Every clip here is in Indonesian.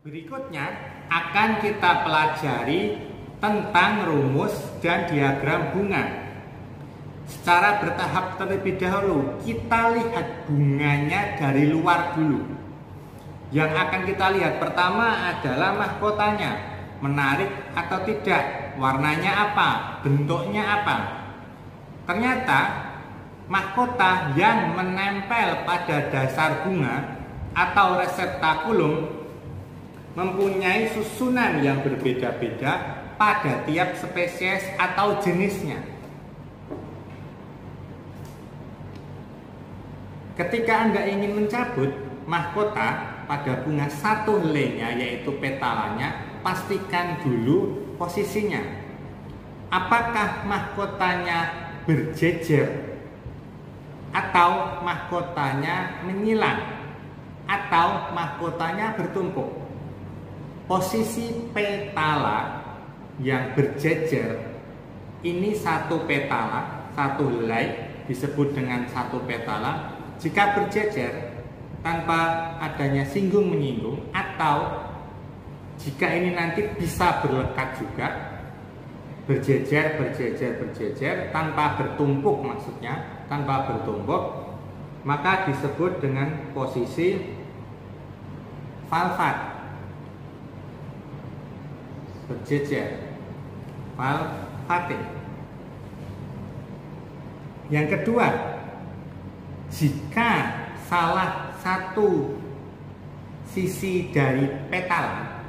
Berikutnya akan kita pelajari tentang rumus dan diagram bunga. Secara bertahap terlebih dahulu, kita lihat bunganya dari luar dulu. Yang akan kita lihat pertama adalah mahkotanya, menarik atau tidak, warnanya apa, bentuknya apa. Ternyata mahkota yang menempel pada dasar bunga atau reseptakulum mempunyai susunan yang berbeda-beda pada tiap spesies atau jenisnya. Ketika Anda ingin mencabut mahkota pada bunga satu helainya, yaitu petalanya, pastikan dulu posisinya. Apakah mahkotanya berjejer atau mahkotanya menyilang atau mahkotanya bertumpuk. Posisi petala yang berjejer ini satu petala, satu helai disebut dengan satu petala. Jika berjejer tanpa adanya singgung menyinggung, atau jika ini nanti bisa berlekat juga, berjejer tanpa bertumpuk, maksudnya tanpa bertumpuk, maka disebut dengan posisi valvat, berjejer, valvating. Yang kedua, jika salah satu sisi dari petala,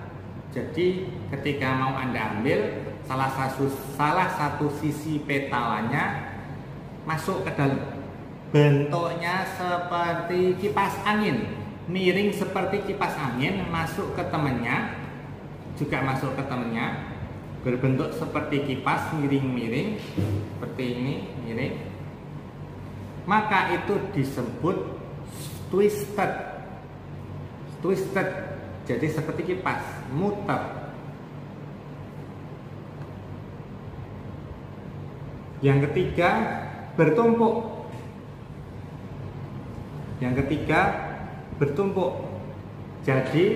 jadi ketika mau Anda ambil salah satu sisi petalanya masuk ke dalam, bentuknya seperti kipas angin, miring seperti kipas angin, masuk ke temannya, juga masuk ke temannya, berbentuk seperti kipas, miring-miring seperti ini, miring, maka itu disebut twisted. Jadi seperti kipas, muter. Yang ketiga, bertumpuk. Jadi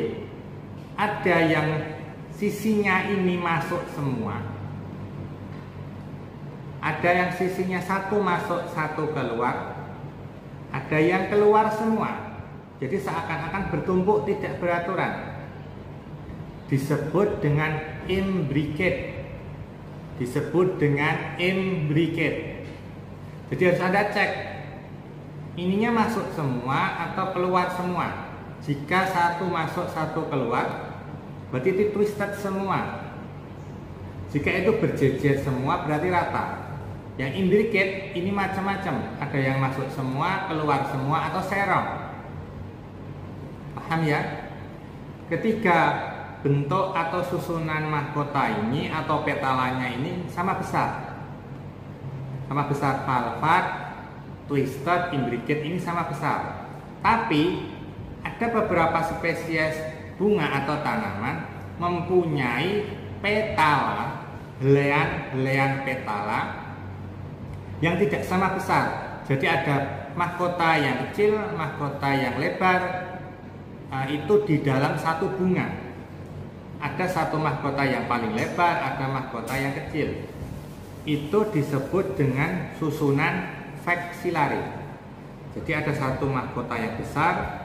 ada yang sisinya ini masuk semua, ada yang sisinya satu masuk satu keluar, ada yang keluar semua. Jadi seakan-akan bertumpuk, tidak beraturan. Disebut dengan imbricate. Jadi harus Anda cek, ininya masuk semua atau keluar semua. Jika satu masuk satu keluar, berarti itu twisted semua. Jika itu berjejer semua, berarti rata. Yang imbricate ini macam-macam, ada yang masuk semua, keluar semua, atau serong. Paham ya? Ketika bentuk atau susunan mahkota ini atau petalanya ini sama besar, valvat, twisted, imbricate ini sama besar. Tapi ada beberapa spesies bunga atau tanaman mempunyai petala, helaian petala yang tidak sama besar. Jadi ada mahkota yang kecil, mahkota yang lebar, itu di dalam satu bunga. Ada satu mahkota yang paling lebar, ada mahkota yang kecil. Itu disebut dengan susunan vexillary. Jadi ada satu mahkota yang besar,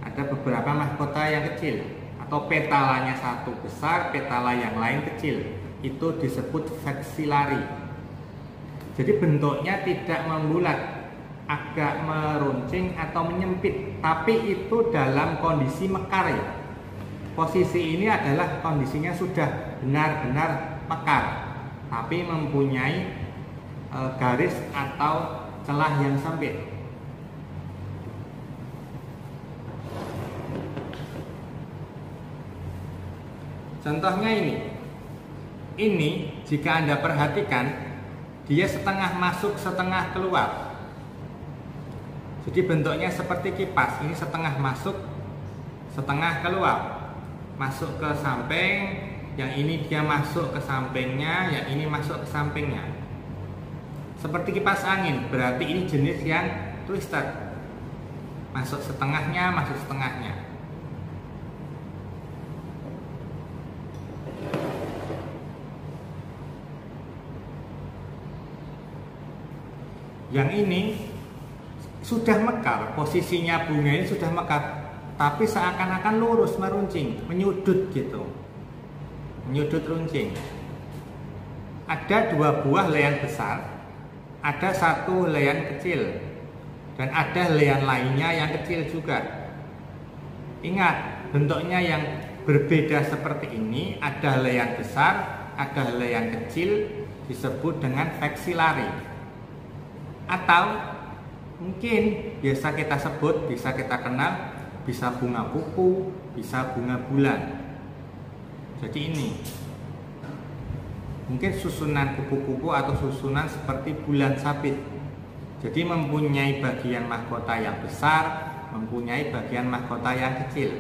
ada beberapa mahkota yang kecil, atau petalanya satu besar, petala yang lain kecil. Itu disebut vexillary. Jadi bentuknya tidak membulat, agak meruncing atau menyempit, tapi itu dalam kondisi mekar ya. Posisi ini adalah kondisinya sudah benar-benar mekar, tapi mempunyai garis atau celah yang sempit. Contohnya ini jika Anda perhatikan, dia setengah masuk, setengah keluar. Jadi bentuknya seperti kipas, ini setengah masuk, setengah keluar. Masuk ke samping, yang ini dia masuk ke sampingnya, yang ini masuk ke sampingnya. Seperti kipas angin, berarti ini jenis yang twisted. Masuk setengahnya, masuk setengahnya. Yang ini sudah mekar, posisinya bunga ini sudah mekar, tapi seakan-akan lurus meruncing, menyudut gitu, menyudut runcing. Ada 2 buah helaian besar, ada 1 helaian kecil, dan ada helaian lainnya yang kecil juga. Ingat, bentuknya yang berbeda seperti ini, ada helaian besar, ada helaian kecil, disebut dengan vexillary. Atau mungkin biasa kita sebut, bisa kita kenal, bisa bunga kuku, bisa bunga bulan. Jadi ini mungkin susunan kupu-kupu atau susunan seperti bulan sabit. Jadi mempunyai bagian mahkota yang besar, mempunyai bagian mahkota yang kecil.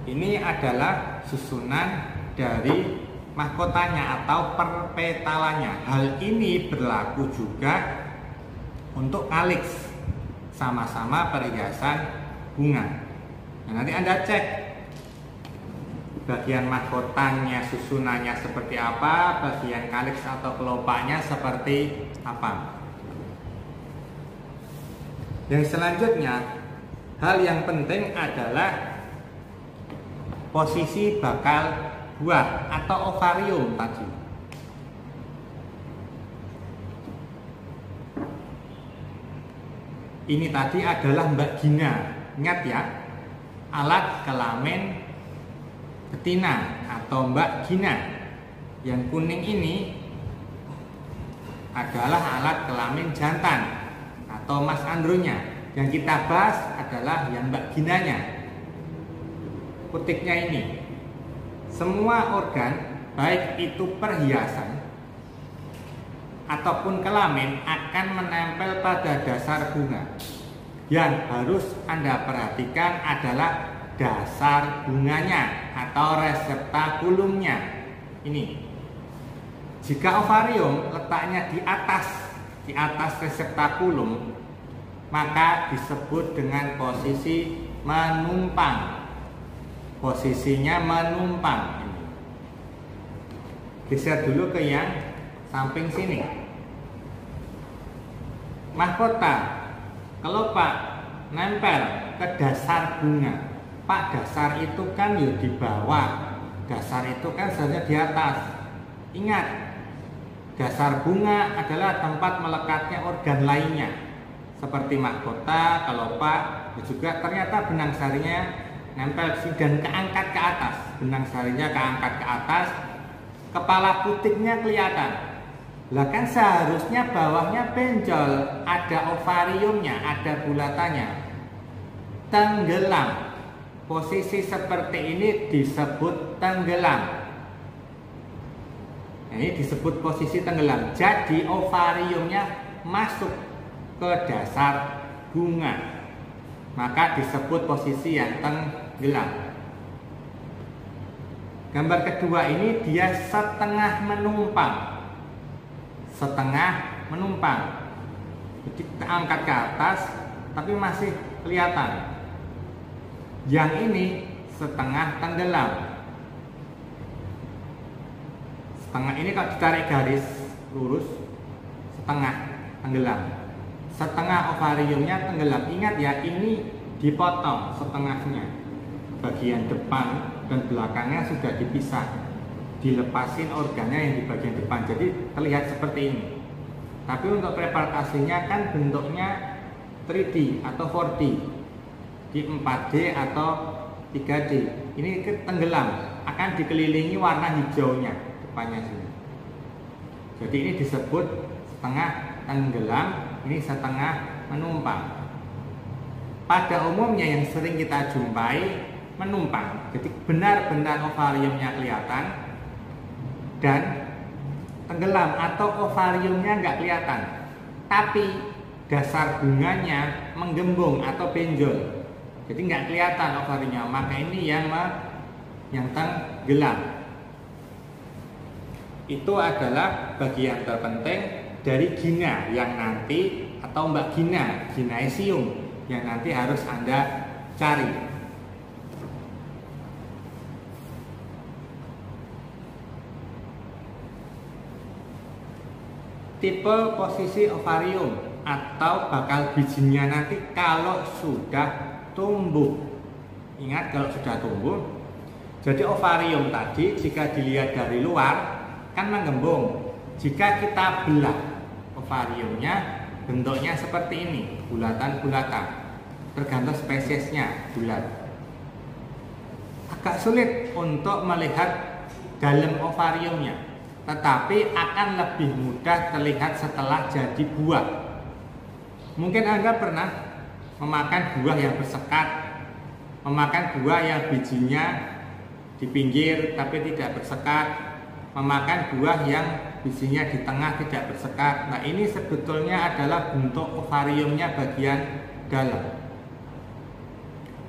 Ini adalah susunan dari mahkotanya atau perpetalanya. Hal ini berlaku juga untuk calyx, sama-sama perhiasan bunga. Nah, nanti Anda cek bagian mahkotanya, susunannya seperti apa, bagian calyx atau kelopaknya seperti apa. Yang selanjutnya, hal yang penting adalah posisi bakal buah atau ovarium tadi. Ini tadi adalah vagina. Ingat ya, alat kelamin betina atau vagina. Yang kuning ini adalah alat kelamin jantan atau mas andronya. Yang kita bahas adalah yang vaginanya. Kutiknya ini, semua organ, baik itu perhiasan ataupun kelamin, akan menempel pada dasar bunga. Yang harus Anda perhatikan adalah dasar bunganya atau reseptakulumnya. Ini, jika ovarium letaknya di atas reseptakulum, maka disebut dengan posisi menumpang. Posisinya menumpang. Geser dulu ke yang samping sini. Mahkota kelopak nempel ke dasar bunga. Pak, dasar itu kan ya di bawah, dasar itu kan seharusnya di atas. Ingat, dasar bunga adalah tempat melekatnya organ lainnya, seperti mahkota, kelopak, dan juga ternyata benang sarinya nempel dan keangkat ke atas. Benang sarinya keangkat ke atas, kepala putiknya kelihatan. Lah kan seharusnya bawahnya benjol, ada ovariumnya, ada bulatannya. Tenggelam. Posisi seperti ini disebut tenggelam. Nah, ini disebut posisi tenggelam. Jadi ovariumnya masuk ke dasar bunga, maka disebut posisi yang tenggelam. Gambar kedua ini dia setengah menumpang. Setengah menumpang. Jadi kita angkat ke atas tapi masih kelihatan. Yang ini setengah tenggelam. Setengah ini kalau ditarik garis lurus, setengah tenggelam. Setengah ovariumnya tenggelam. Ingat ya, ini dipotong setengahnya. Bagian depan dan belakangnya sudah dipisah, dilepasin organnya yang di bagian depan, jadi terlihat seperti ini. Tapi untuk preparat aslinya kan bentuknya 3D atau 4D, di 4D atau 3D. Ini tenggelam, akan dikelilingi warna hijaunya depannya sini. Jadi ini disebut setengah tenggelam, ini setengah menumpang. Pada umumnya yang sering kita jumpai menumpang, jadi benar-benar ovariumnya kelihatan dan tenggelam, atau ovariumnya nggak kelihatan tapi dasar bunganya menggembung atau benjol, jadi nggak kelihatan ovariumnya, maka ini yang tenggelam. Itu adalah bagian terpenting dari gina yang nanti, atau vagina, ginaecium yang nanti harus Anda cari. tipe posisi ovarium atau bakal bijinya nanti kalau sudah tumbuh. Ingat, kalau sudah tumbuh. Jadi ovarium tadi jika dilihat dari luar kan menggembung. Jika kita belah ovariumnya, bentuknya seperti ini, bulatan-bulatan. Tergantung spesiesnya, bulat. Agak sulit untuk melihat dalam ovariumnya, tetapi akan lebih mudah terlihat setelah jadi buah. Mungkin Anda pernah memakan buah yang bersekat, memakan buah yang bijinya di pinggir tapi tidak bersekat, memakan buah yang bijinya di tengah tidak bersekat. Nah, ini sebetulnya adalah bentuk ovariumnya bagian dalam.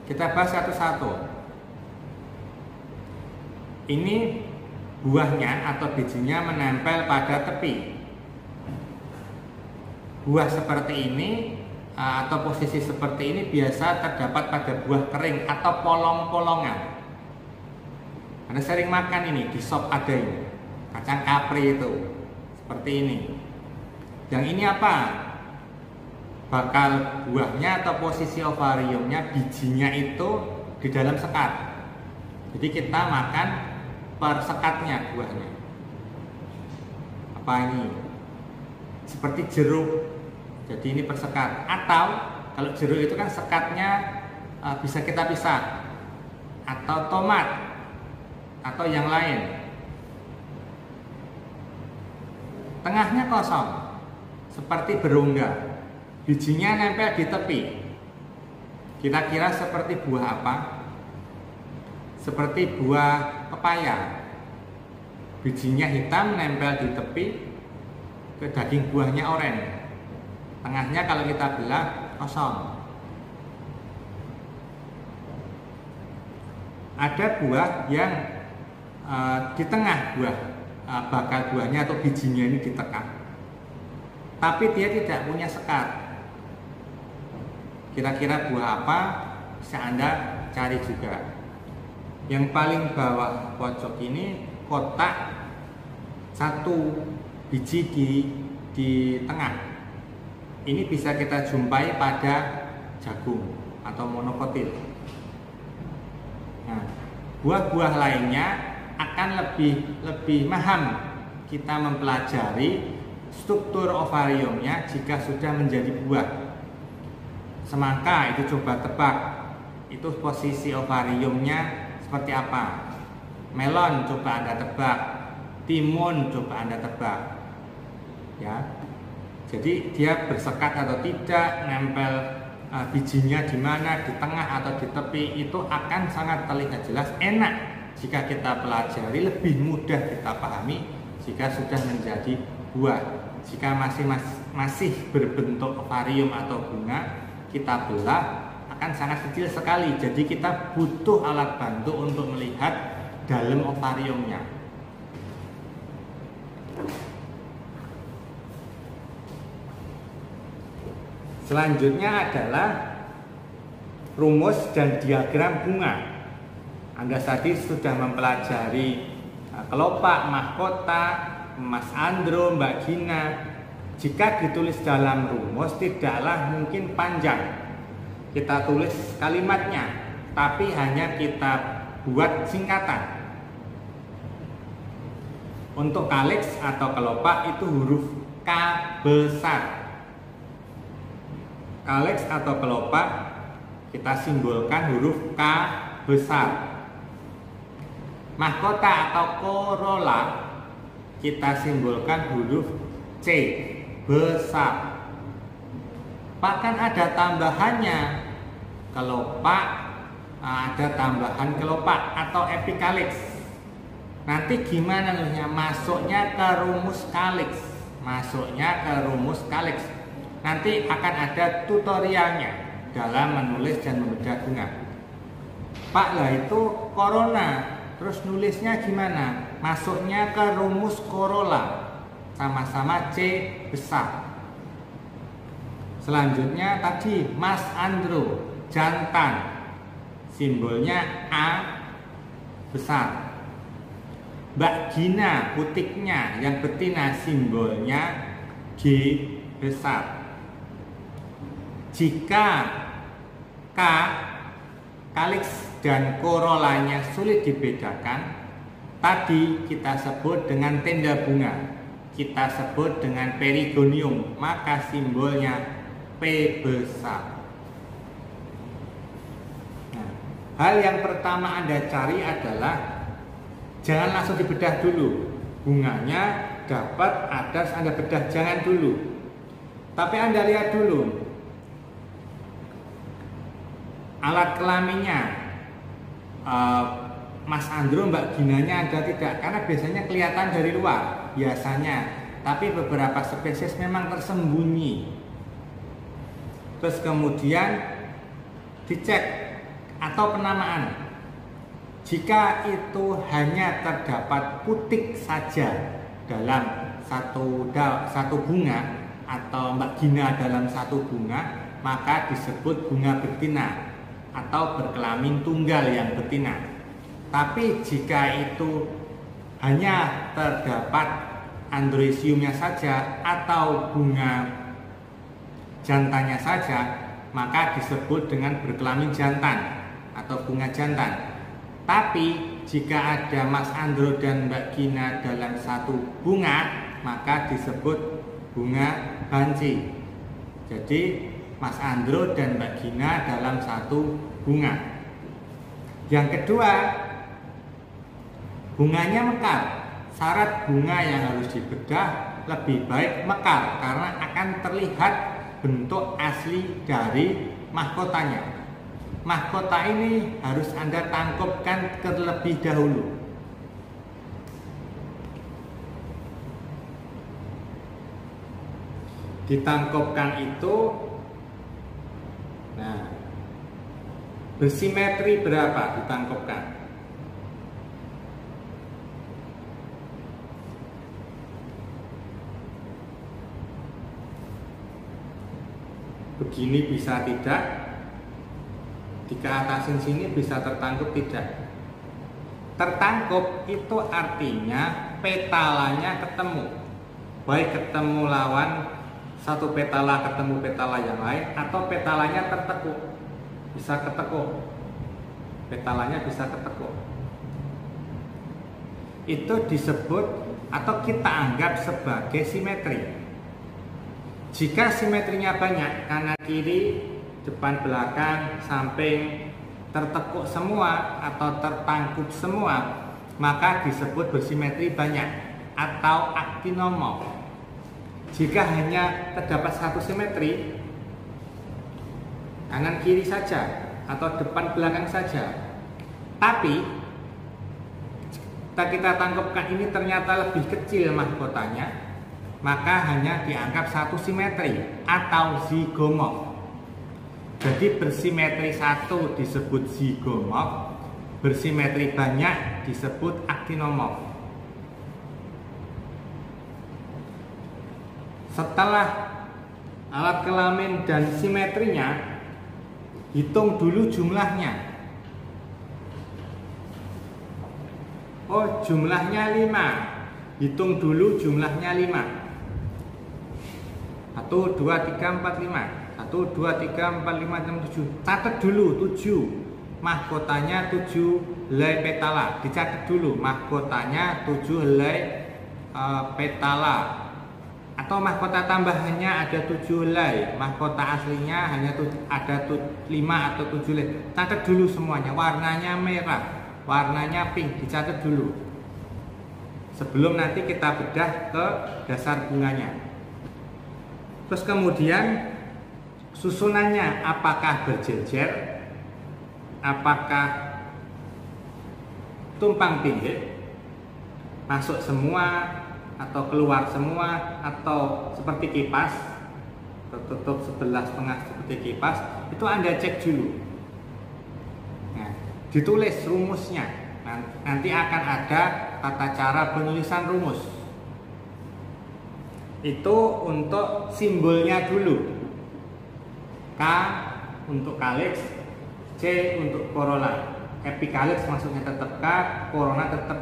Kita bahas satu-satu. Ini buahnya atau bijinya menempel pada tepi. Buah seperti ini atau posisi seperti ini biasa terdapat pada buah kering atau polong-polongan. Anda sering makan ini, di sop ada ini, kacang kapri itu, seperti ini. Yang ini apa? Bakal buahnya atau posisi ovariumnya, bijinya itu di dalam sekat. Jadi kita makan per sekatnya buahnya. Apa ini? Seperti jeruk. Jadi ini persekat. Atau kalau jeruk itu kan sekatnya bisa kita pisah. Atau tomat atau yang lain. Tengahnya kosong, seperti berongga. Bijinya nempel di tepi. Kira-kira seperti buah apa? Seperti buah pepaya. Bijinya hitam nempel di tepi, ke daging buahnya oranye. Tengahnya kalau kita belah kosong. Ada buah yang di tengah buah bakal buahnya atau bijinya ini ditekan, tapi dia tidak punya sekat. Kira-kira buah apa? Bisa Anda cari juga. Yang paling bawah pojok ini kotak satu biji di tengah. Ini bisa kita jumpai pada jagung atau monokotil. Nah, buah-buah lainnya akan lebih maham kita mempelajari struktur ovariumnya jika sudah menjadi buah. Semangka itu coba tebak, itu posisi ovariumnya seperti apa. Melon coba Anda tebak, timun coba Anda tebak. Ya. Jadi dia bersekat atau tidak, nempel bijinya di mana, di tengah atau di tepi, itu akan sangat terlihat jelas. Enak jika kita pelajari, lebih mudah kita pahami jika sudah menjadi buah. Jika masih berbentuk ovarium atau bunga, kita belah akan sangat kecil sekali. Jadi kita butuh alat bantu untuk melihat dalam ovariumnya. Selanjutnya adalah rumus dan diagram bunga. Anda tadi sudah mempelajari kelopak, mahkota, Mas Andro, Mbak Gina. Jika ditulis dalam rumus tidaklah mungkin panjang. Kita tulis kalimatnya, tapi hanya kita buat singkatan. Untuk kaliks atau kelopak itu huruf K besar. Kaliks atau kelopak kita simbolkan huruf K besar. Mahkota atau corolla kita simbolkan huruf C besar. Bahkan ada tambahannya, kelopak ada tambahan kelopak atau epikaliks. Nanti gimana nulisnya? Masuknya ke rumus kaliks. Masuknya ke rumus kaliks. Nanti akan ada tutorialnya dalam menulis dan membedah bunga. Pak, lah itu corona, terus nulisnya gimana? Masuknya ke rumus corolla, sama-sama C besar. Selanjutnya tadi Mas Andro, jantan, simbolnya A besar. Mbak Gina, putiknya yang betina, simbolnya G besar. Jika K, kaliks dan korolanya sulit dibedakan, tadi kita sebut dengan tenda bunga, kita sebut dengan perigonium, maka simbolnya P besar. Nah, hal yang pertama Anda cari adalah jangan langsung dibedah dulu. Bunganya dapat, ada Anda bedah, jangan dulu. Tapi Anda lihat dulu alat kelaminnya, Mas Andro, Mbak Ginanya ada tidak? Karena biasanya kelihatan dari luar, biasanya. Tapi beberapa spesies memang tersembunyi. Terus kemudian dicek atau penamaan. Jika itu hanya terdapat putik saja dalam satu bunga, atau Mbak Gina dalam satu bunga, maka disebut bunga betina atau berkelamin tunggal yang betina. Tapi jika itu hanya terdapat androeciumnya saja atau bunga jantannya saja, maka disebut dengan berkelamin jantan atau bunga jantan. Tapi jika ada Mas Andro dan Mbak Gina dalam satu bunga, maka disebut bunga banci. Jadi Mas Andro dan Mbak Gina dalam satu bunga. Yang kedua, bunganya mekar. Syarat bunga yang harus dibedah lebih baik mekar karena akan terlihat bentuk asli dari mahkotanya. Mahkota ini harus Anda tangkupkan terlebih dahulu. Ditangkupkan itu, nah, bersimetri berapa ditangkupkan? Begini bisa tidak, di keatasin sini bisa tertangkup tidak. Tertangkup itu artinya petalanya ketemu, baik ketemu lawan satu petala ketemu petala yang lain, atau petalanya tertekuk, bisa ketekuk, petalanya bisa ketekuk. Itu disebut atau kita anggap sebagai simetri. Jika simetrinya banyak, kanan kiri, depan belakang, samping, tertekuk semua atau tertangkup semua, maka disebut bersimetri banyak atau aktinomorf. Jika hanya terdapat satu simetri, kanan kiri saja atau depan belakang saja, tapi kita tangkapkan ini ternyata lebih kecil mahkotanya, maka hanya dianggap satu simetri atau zigomorf. Jadi bersimetri satu disebut zigomorf, bersimetri banyak disebut aktinomorf. Setelah alat kelamin dan simetrinya, hitung dulu jumlahnya. Oh, jumlahnya 5. Hitung dulu jumlahnya 5. 1, 2, 3, 4, 5. 1, 2, 3, 4, 5, 6, 7. Catat dulu 7. Mahkotanya 7 helai petala. Dicatat dulu mahkotanya 7 helai petala. Atau mahkota tambahannya ada 7 helai, mahkota aslinya hanya ada 5 atau 7 helai. Catat dulu semuanya, warnanya merah, warnanya pink, dicatat dulu sebelum nanti kita bedah ke dasar bunganya. Terus kemudian susunannya, apakah berjejer, apakah tumpang tindih, masuk semua atau keluar semua, atau seperti kipas tertutup sebelah setengah seperti kipas, itu Anda cek dulu. Nah, ditulis rumusnya. Nanti akan ada tata cara penulisan rumus. Itu untuk simbolnya dulu. K untuk kaliks, C untuk corolla. Epikaliks maksudnya tetap K, corona tetap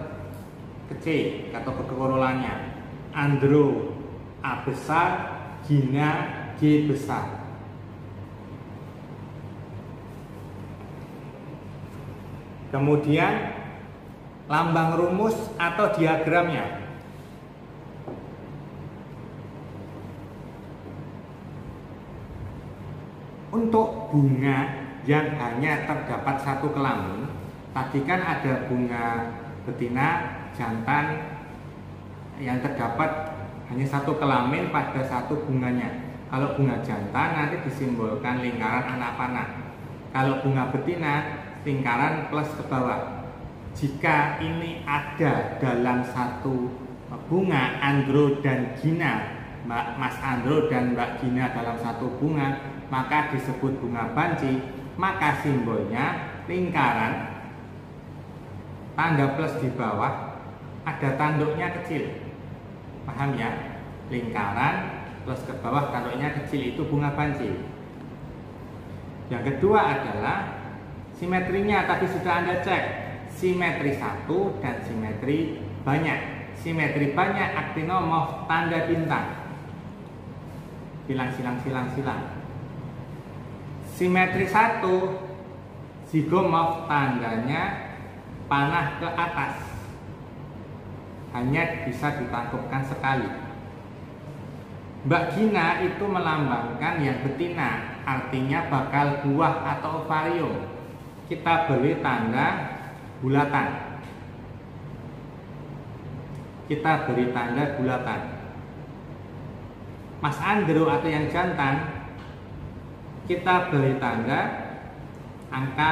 ke C atau ke corollanya. Andro A besar, gina, G besar. Kemudian lambang rumus atau diagramnya. Untuk bunga yang hanya terdapat satu kelamin, tadi kan ada bunga betina, jantan yang terdapat hanya satu kelamin pada satu bunganya. Kalau bunga jantan nanti disimbolkan lingkaran anak panah. Kalau bunga betina lingkaran plus ke bawah. Jika ini ada dalam satu bunga, Andro dan Gina, Mas Andro dan Mbak Gina dalam satu bunga, maka disebut bunga banci. Maka simbolnya lingkaran, tanda plus di bawah, ada tanduknya kecil. Paham ya? Lingkaran plus ke bawah tanduknya kecil, itu bunga banci. Yang kedua adalah simetrinya. Tadi sudah Anda cek, simetri satu dan simetri banyak. Simetri banyak aktinomorf tanda bintang. Silang. Simetri satu zigomorf tandanya panah ke atas, hanya bisa ditangkupkan sekali. Mbak Gina itu melambangkan yang betina, artinya bakal buah atau ovarium. Kita beri tanda bulatan. Mas Andro atau yang jantan, kita beri tanda angka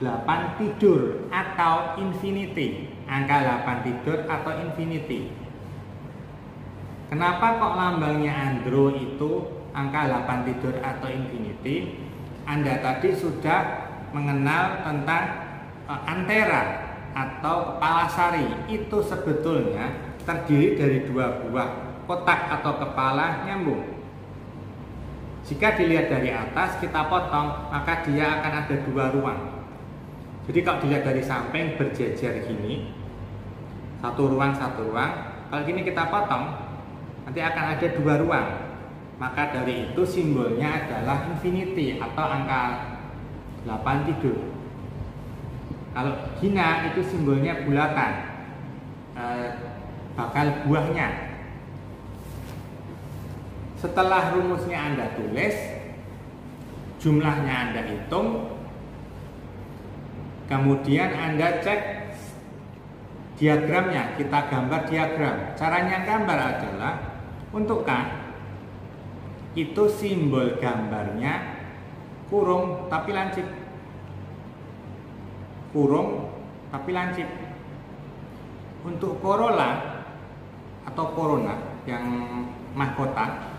8 tidur atau infinity. Angka 8 tidur atau infinity. Kenapa kok lambangnya Andro itu angka 8 tidur atau infinity? Anda tadi sudah mengenal tentang antera atau kepala sari. Itu sebetulnya terdiri dari dua buah kotak atau kepala nyambung. Jika dilihat dari atas, kita potong, maka dia akan ada dua ruang. Jadi kalau dilihat dari samping berjejer gini, satu ruang. Kalau gini kita potong, nanti akan ada dua ruang. Maka dari itu simbolnya adalah infinity atau angka 8 tidur. Kalau Gina itu simbolnya bulatan, bakal buahnya. Setelah rumusnya Anda tulis, jumlahnya Anda hitung, kemudian Anda cek diagramnya, kita gambar diagram. Caranya gambar adalah untuk K, itu simbol gambarnya kurung tapi lancip. Untuk corolla atau corona yang mahkota,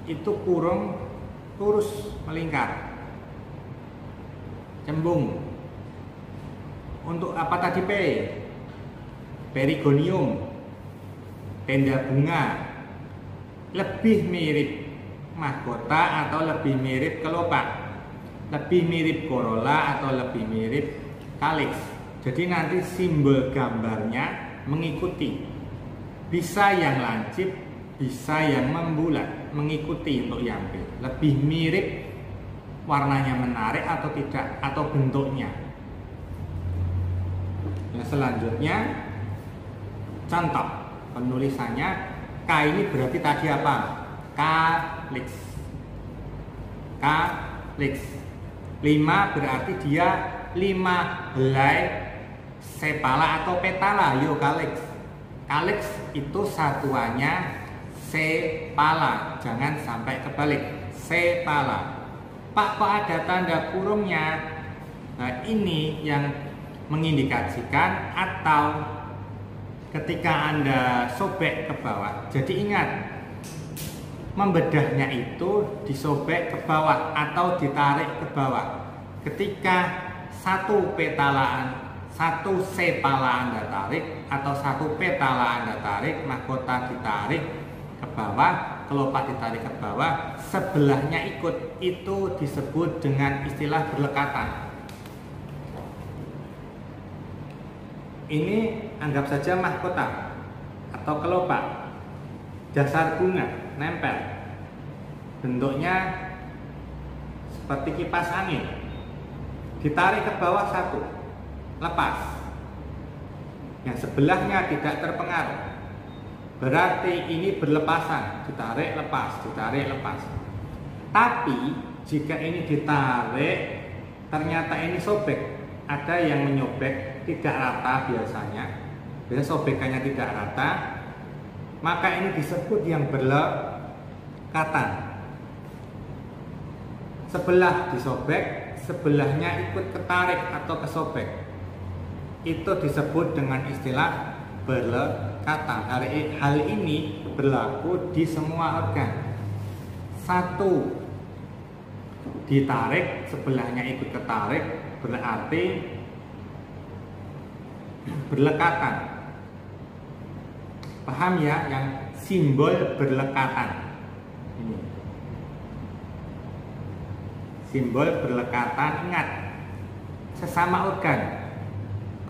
itu kurung lurus melingkar, cembung. Untuk apa tadi P? Perigonium, tenda bunga, lebih mirip mahkota atau lebih mirip kelopak, lebih mirip corolla atau lebih mirip calyx. Jadi nanti simbol gambarnya mengikuti, bisa yang lancip, bisa yang membulat, mengikuti untuk yang B. Lebih mirip, warnanya menarik atau tidak, atau bentuknya. Yang selanjutnya, contoh penulisannya. K ini berarti tadi apa? Calyx. 5 berarti dia 5 helai sepala atau petala. Calyx. Calyx itu satuannya sepala, jangan sampai kebalik. Sepala. Pak, kok ada tanda kurungnya? Nah, ini yang mengindikasikan atau ketika Anda sobek ke bawah. Jadi ingat, membedahnya itu disobek ke bawah atau ditarik ke bawah. Ketika satu sepala Anda tarik atau satu petala Anda tarik, mahkota ditarik ke bawah, kelopak ditarik ke bawah, sebelahnya ikut, itu disebut dengan istilah berlekatan. Ini anggap saja mahkota atau kelopak. dasar bunga nempel, bentuknya seperti kipas angin. Ditarik ke bawah satu, lepas. Yang sebelahnya tidak terpengaruh, berarti ini berlepasan. Ditarik lepas, ditarik lepas. Tapi jika ini ditarik ternyata ini sobek, ada yang menyobek tidak rata biasanya sobekannya tidak rata, maka ini disebut yang berlekatan. Sebelah disobek, sebelahnya ikut ketarik atau kesobek, itu disebut dengan istilah berlekatan. Hal ini berlaku di semua organ. Satu ditarik, sebelahnya ikut ketarik, berarti berlekatan. Paham ya yang simbol berlekatan ini? Simbol berlekatan, ingat, sesama organ.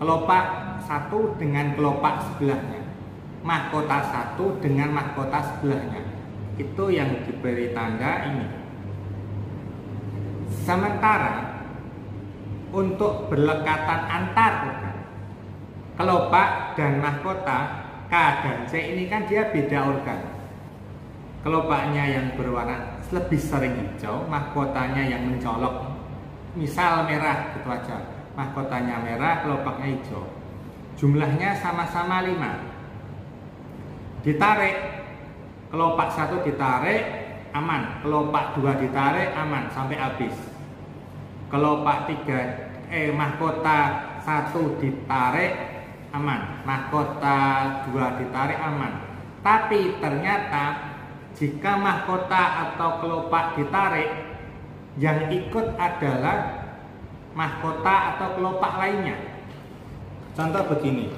Kelopak satu dengan kelopak sebelahnya, mahkota satu dengan mahkota sebelahnya, itu yang diberi tanda ini. Sementara untuk berlekatan antar organ, kelopak dan mahkota K dan C ini kan dia beda organ. Kelopaknya yang berwarna lebih sering hijau, mahkotanya yang mencolok, misal merah gitu aja. Mahkotanya merah, kelopaknya hijau. Jumlahnya sama-sama 5. Ditarik, kelopak 1 ditarik, aman. Kelopak 2 ditarik, aman sampai habis. Kelopak 3, mahkota 1 ditarik, aman. Mahkota 2 ditarik, aman. Tapi ternyata jika mahkota atau kelopak ditarik, yang ikut adalah mahkota atau kelopak lainnya. Contoh begini,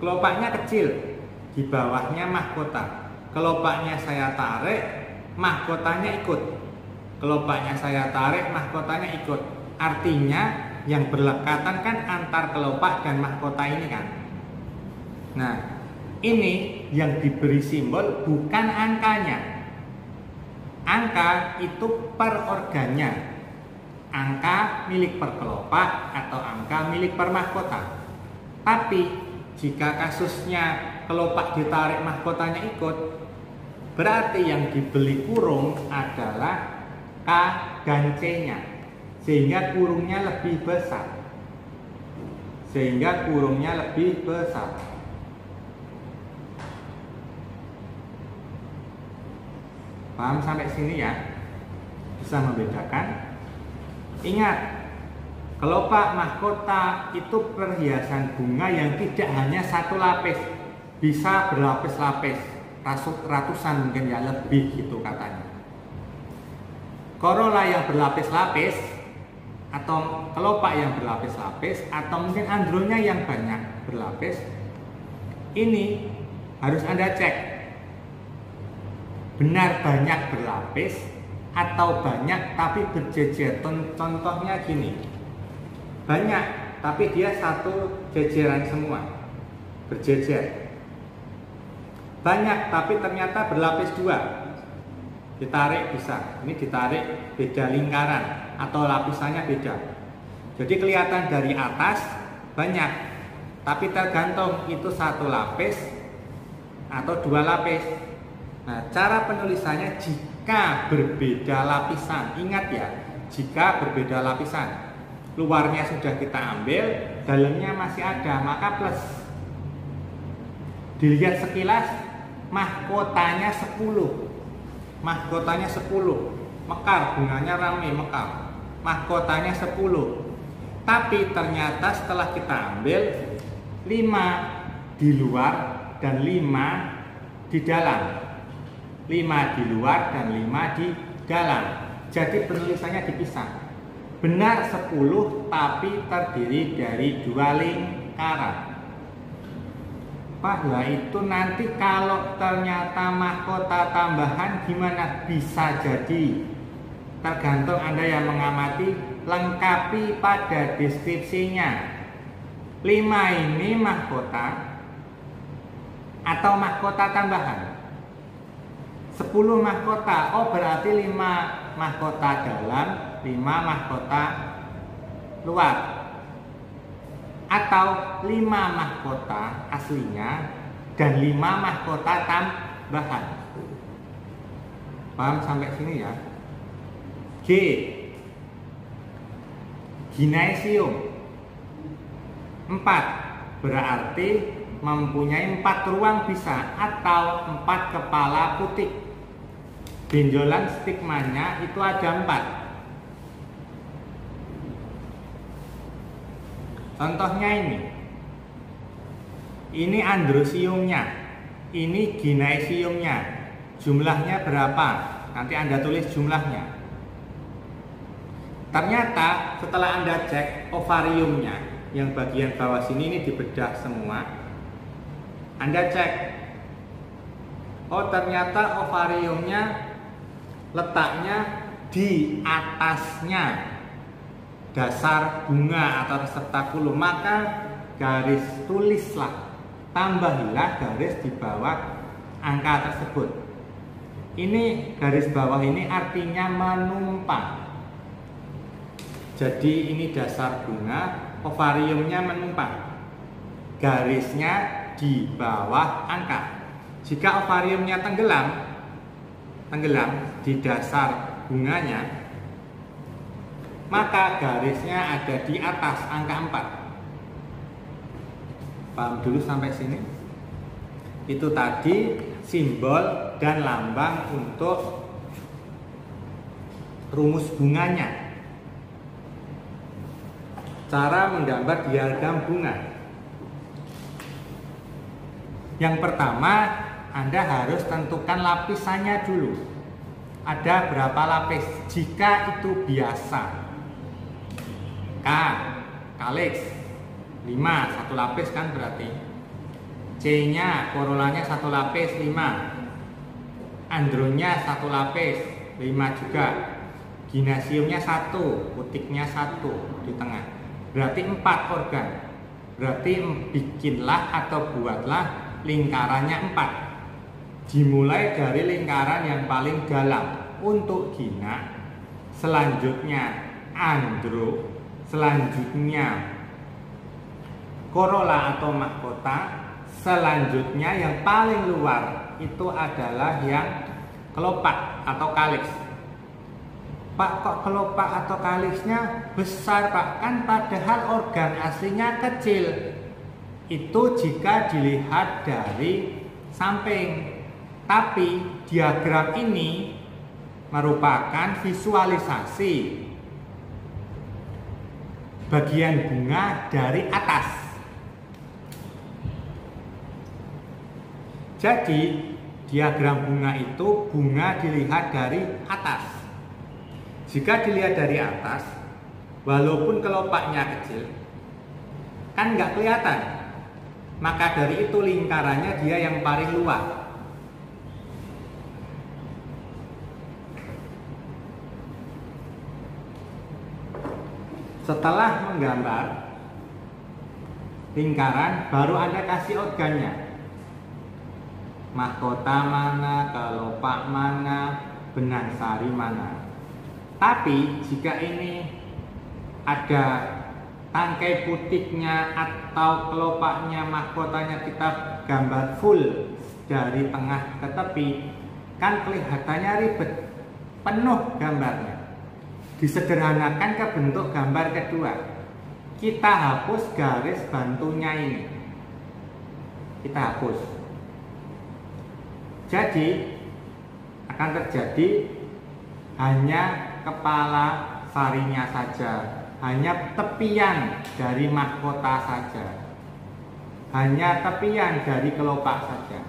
kelopaknya kecil, di bawahnya mahkota. Kelopaknya saya tarik, mahkotanya ikut. Kelopaknya saya tarik, mahkotanya ikut. Artinya yang berlekatan kan antar kelopak dan mahkota ini kan. Nah, ini yang diberi simbol bukan angkanya. Angka itu per organnya. Angka milik per kelopak atau angka milik per mahkota. Tapi jika kasusnya kelopak ditarik, mahkotanya ikut, berarti yang dibeli kurung adalah K dan C-nya, sehingga kurungnya lebih besar. Paham sampai sini ya? Bisa membedakan? Ingat, kelopak mahkota itu perhiasan bunga yang tidak hanya satu lapis, bisa berlapis-lapis, ratusan mungkin ya, lebih gitu katanya. Corolla yang berlapis-lapis atau kelopak yang berlapis-lapis atau mungkin andronya yang banyak berlapis, ini harus Anda cek benar banyak berlapis atau banyak tapi berjejer. Contohnya gini, banyak tapi dia satu jejeran semua, berjejer. Banyak tapi ternyata berlapis 2, ditarik bisa, ini ditarik beda lingkaran atau lapisannya beda. Jadi kelihatan dari atas banyak, tapi tergantung itu satu lapis atau 2 lapis. Nah, cara penulisannya jika berbeda lapisan, ingat ya, jika berbeda lapisan, luarnya sudah kita ambil, dalamnya masih ada, maka plus. Dilihat sekilas, mahkotanya 10, mekar, bunganya rame, mekar, mahkotanya 10. Tapi ternyata setelah kita ambil, 5 di luar dan 5 di dalam. 5 di luar dan 5 di dalam. Jadi penulisannya dipisah. Benar 10 tapi terdiri dari 2 lingkaran. Pak, lah itu nanti kalau ternyata mahkota tambahan gimana? Bisa jadi. Tergantung Anda yang mengamati, lengkapi pada deskripsinya. 5 ini mahkota atau mahkota tambahan. 10 mahkota. Oh, berarti 5 mahkota dalam, 5 mahkota luar. Atau 5 mahkota aslinya dan 5 mahkota tambahan. Paham sampai sini ya? G. Ginaisium 4 berarti mempunyai 4 ruang bisa atau 4 kepala putik. Benjolan stigmanya itu ada 4. Contohnya ini androsiumnya, ini ginaisiumnya. Jumlahnya berapa? Nanti Anda tulis jumlahnya. Ternyata setelah Anda cek ovariumnya, yang bagian bawah sini ini dibedah semua, Anda cek, oh ternyata ovariumnya letaknya di atasnya dasar bunga atau receptakulum, maka garis tulislah, tambahilah garis di bawah angka tersebut. Ini garis bawah ini artinya menumpang. Jadi ini dasar bunga, ovariumnya menumpang, garisnya di bawah angka. Jika ovariumnya tenggelam di dasar bunganya, maka garisnya ada di atas angka 4. Paham dulu sampai sini? Itu tadi simbol dan lambang untuk rumus bunganya. Cara menggambar diagram bunga. Yang pertama, Anda harus tentukan lapisannya dulu. Ada berapa lapis? Jika itu biasa, K, kaliks 5, 1 lapis kan berarti. C-nya, korolanya 1 lapis 5. Andronnya 1 lapis 5 juga. Ginasiumnya 1, putiknya 1 di tengah. Berarti 4 organ. Berarti bikinlah atau buatlah lingkarannya 4. Dimulai dari lingkaran yang paling dalam untuk gina, selanjutnya andro, selanjutnya korola atau mahkota, selanjutnya yang paling luar itu adalah yang kelopak atau kaliks. Pak, kok kelopak atau kaliksnya besar, Pak? Kan padahal organ aslinya kecil. Itu jika dilihat dari samping. Tapi diagram ini merupakan visualisasi bagian bunga dari atas. Jadi diagram bunga itu bunga dilihat dari atas. Jika dilihat dari atas, walaupun kelopaknya kecil, kan nggak kelihatan. Maka dari itu lingkarannya dia yang paling luar. Setelah menggambar lingkaran, baru Anda kasih organnya. Mahkota mana, kelopak mana, benang sari mana. Tapi jika ini ada tangkai putiknya atau kelopaknya, mahkotanya kita gambar full dari tengah ke tepi, kan kelihatannya ribet, penuh gambarnya. Disederhanakan ke bentuk gambar kedua. Kita hapus garis bantunya ini. Kita hapus. Jadi akan terjadi hanya kepala sarinya saja, hanya tepian dari mahkota saja, hanya tepian dari kelopak saja.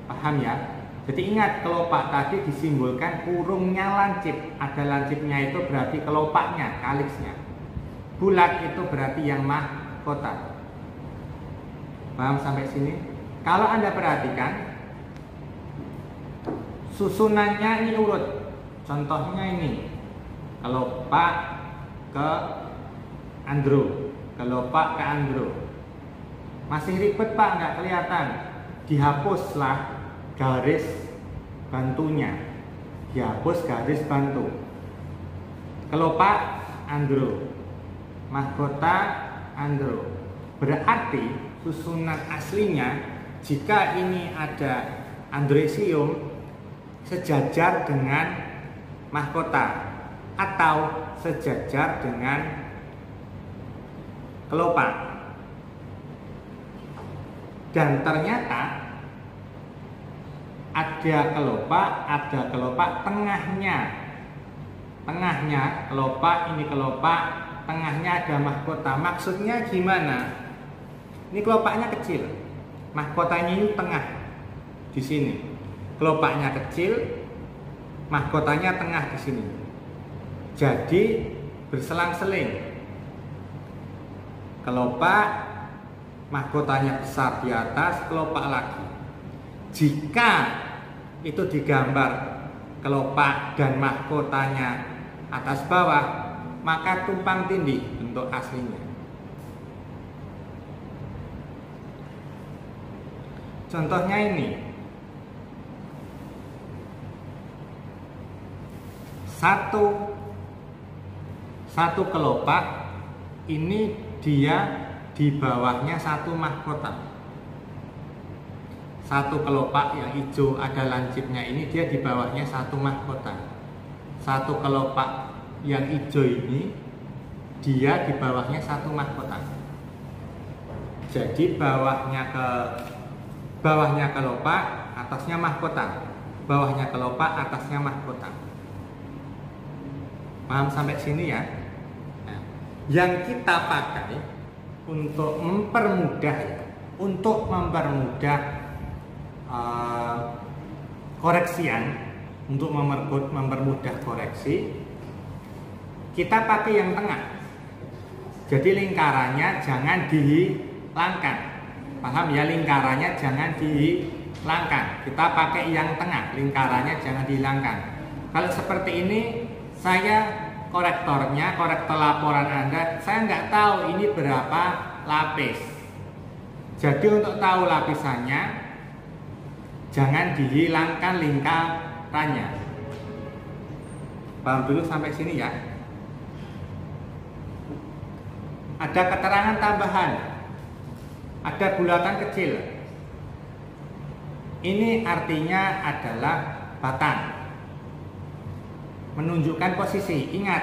Paham ya? Jadi ingat, kelopak tadi disimbolkan kurungnya lancip. Ada lancipnya itu berarti kelopaknya, kaliksnya. Bulat itu berarti yang mahkota. Paham sampai sini? Kalau Anda perhatikan, susunannya ini urut. Contohnya ini, kelopak ke andro, kelopak ke andro. Masih ribet Pak, nggak kelihatan. Dihapuslah garis bantunya, dihapus garis bantu. Kelopak andro, mahkota andro. Berarti susunan aslinya jika ini ada andresium sejajar dengan mahkota atau sejajar dengan kelopak. Dan ternyata ada kelopak tengahnya kelopak, ini kelopak, tengahnya ada mahkota. Maksudnya gimana? Ini kelopaknya kecil, mahkotanya ini tengah di sini. Kelopaknya kecil, mahkotanya tengah di sini. Jadi berselang-seling. Kelopak, mahkotanya besar di atas, kelopak lagi. Jika itu digambar kelopak dan mahkotanya atas bawah, maka tumpang tindih bentuk aslinya. Contohnya ini, satu kelopak, ini dia di bawahnya satu mahkota. Satu kelopak yang hijau ada lancipnya ini dia di bawahnya satu mahkota. Satu kelopak yang hijau ini dia di bawahnya satu mahkota. Jadi bawahnya kelopak, atasnya mahkota. Bawahnya kelopak, atasnya mahkota. Paham sampai sini ya? Nah, yang kita pakai untuk mempermudah koreksian, untuk mempermudah koreksi, kita pakai yang tengah. Jadi lingkarannya jangan dihilangkan. Paham ya, lingkarannya jangan dihilangkan. Kita pakai yang tengah, lingkarannya jangan dihilangkan. Kalau seperti ini, saya korektor laporan Anda, saya nggak tahu ini berapa lapis. Jadi untuk tahu lapisannya, jangan dihilangkan lingkarannya. Paham dulu sampai sini ya. Ada keterangan tambahan. Ada bulatan kecil. Ini artinya adalah batang. Menunjukkan posisi. Ingat,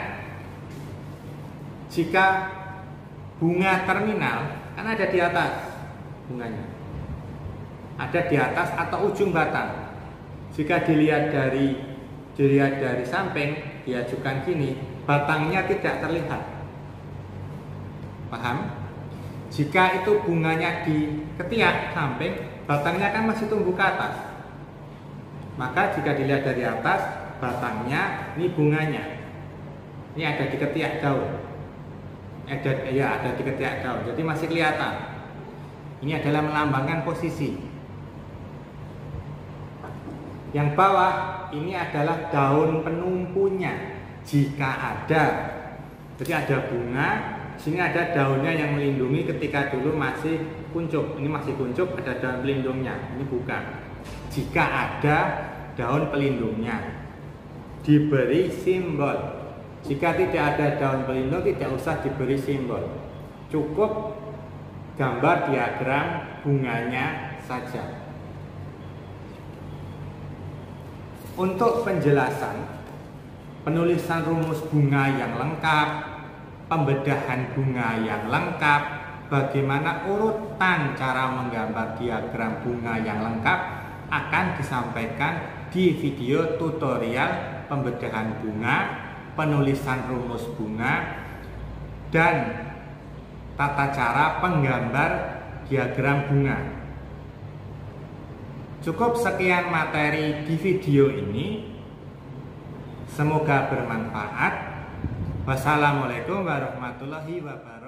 jika bunga terminal kan ada di atas bunganya, ada di atas atau ujung batang. Jika dilihat dari samping, diajukan gini, batangnya tidak terlihat. Paham? Jika itu bunganya di ketiak samping, batangnya kan masih tumbuh ke atas. Maka jika dilihat dari atas, batangnya, ini bunganya. Ini ada di ketiak daun. Ada di ketiak daun. Jadi masih kelihatan. Ini adalah melambangkan posisi. Yang bawah ini adalah daun penumpunya. Jika ada. Jadi ada bunga, sini ada daunnya yang melindungi ketika dulu masih kuncup. Ini masih kuncup, ada daun pelindungnya. Ini bukan. Jika ada daun pelindungnya, diberi simbol. Jika tidak ada daun pelindung, tidak usah diberi simbol. Cukup gambar diagram bunganya saja. Untuk penjelasan, penulisan rumus bunga yang lengkap, pembedahan bunga yang lengkap, bagaimana urutan cara menggambar diagram bunga yang lengkap akan disampaikan di video tutorial pembedahan bunga, penulisan rumus bunga, dan tata cara penggambar diagram bunga. Cukup sekian materi di video ini. Semoga bermanfaat. Wassalamualaikum warahmatullahi wabarakatuh.